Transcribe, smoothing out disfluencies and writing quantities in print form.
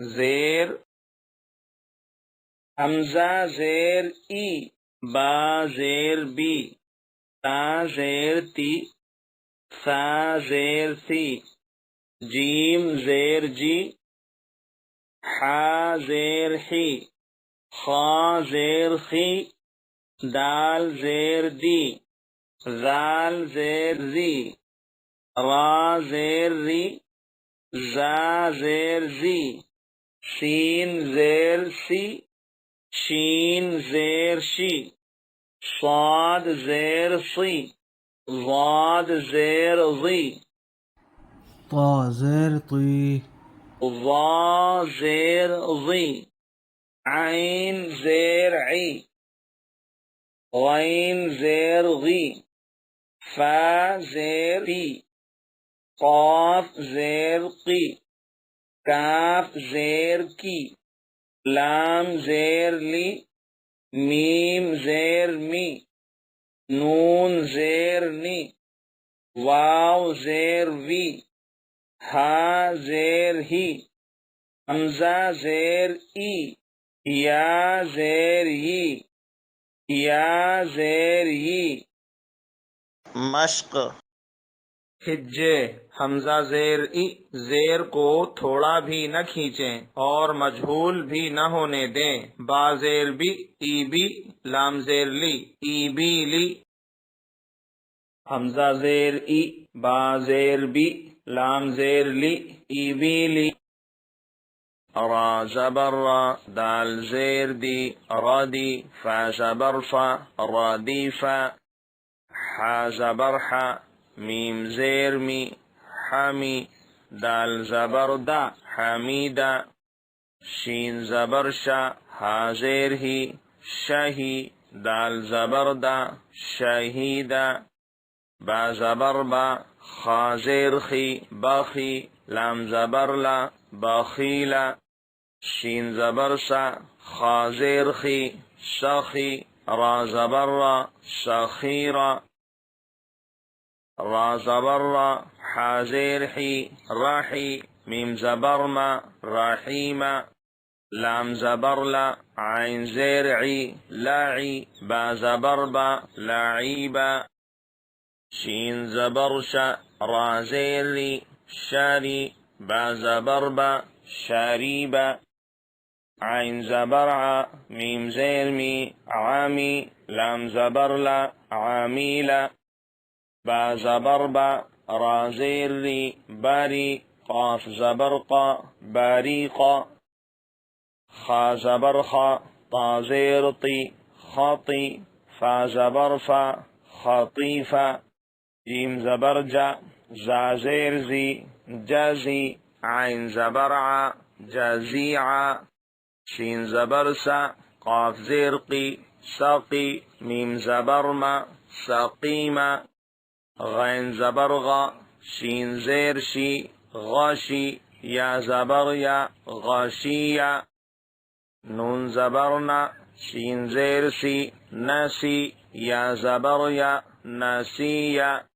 زیر حمزہ زیر ای با زیر بی تا زیر تی سا زیر سی جیم زیر جی حا زیر حی خا زیر خی دال زیر دی ذال زیر زی را زیر ری زا زیر زی سین زیر سی شین زیر شی صاد زیر صی ضاد زیر ضی طا زیر طی ضا زیر ضی عین زیر عی غین زیر غی فا زیر فی قاف زیر قی کاف زیر کی لام زیر لی میم زیر می نون زیر نی واو زیر وی ہا زیر ہی حمزہ زیر ای یا زیر ی یا زیر ی مشق ہجے حمزہ زیر ای زیر کو تھوڑا بھی نہ کھینچیں اور مجہول بھی نہ ہونے دیں با زیر بی ای بی لام زیر لی ای بی لی حمزہ زیر ای با زیر بی لام زیر لی ای بی لی را زبر را دال زیر دی را دی فا زبر فا را دی فا حا زبر حا میم زیر می حمی دال زبر دا حمیدہ شین زبر شا ہا زیر ہی شہی دال زبر دا شہیدہ با زبر با خا زیر خی بخی لام زبر لا بخیلا شین زبر سا خا زیر خی سخی را زبر را سخیرا را زبر را حا زیر حی راحی میم زبر ما رحیما لام زبر لا عین زیر عی لاعی با زبر با لاعیبا شین زبر شا را زیر ری شاری با زبر با شاریبا عین زبر ع میم زیر می عامی لام زبر لا عامیلا با زبر با را زیر ری باری قاف زبر قا باریقا خا زبر خا طا زیر طی خاطی فا زبر فا خطیفا جیم زبر جا زا زیر زی جازی عین زبر ع جازیعا شین زبر سا قاف زیر قی ساقی میم زبر ما ساقیما غین زبر غا شین زیر شی غاشی یا زبر یا غاشیا نون زبرنا شین زیر سی ناسی یا زبر یا ناسیا